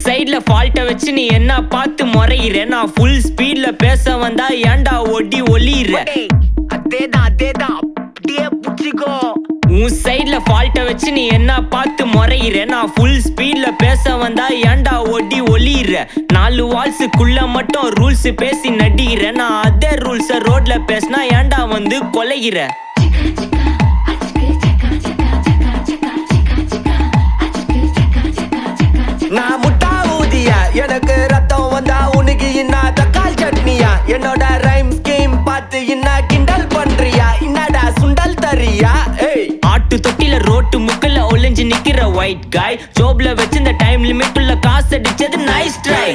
சைட்ல ஃபால்ட்ட வச்சு நீ என்ன பார்த்து முறையிற நான் ஃபுல் ஸ்பீட்ல பேச வந்தா ஏன்டா ஒடி ஒளியிற அதேதான் அப்படியே புடிச்சிக்கோ உன் சைட்ல ஃபால்ட்ட வச்சு நீ என்ன பார்த்து முறையிற நான் ஃபுல் ஸ்பீட்ல பேச வந்தா ஏன்டா ஒடி ஒளியிற 4 வால்ஸுக்குள்ள மட்டும் ரூல்ஸ் பேசி நடிகிற நான் அதே ரூல்ஸ ரோட்ல பேசினா ஏன்டா வந்து கொலைகிற நான் முட்டா ஊதியா எனக்கு ரத்தம் வந்தா உனக்கு என்ன தக்காளி சட்னியா என்னோட ரைம் ஸ்கீம் பார்த்து என்ன கிண்டல் பண்றியா என்னடா சுண்டல் தரியா ஆட்டு தொட்டில ரோட்டு முக்கல்ல ஒளிஞ்சு நிக்கிற ஒயிட் காய் ஜோப்ல வச்சிருந்த டைம் லிமிட் உள்ள காசு அடிச்சது நைஸ் ட்ரை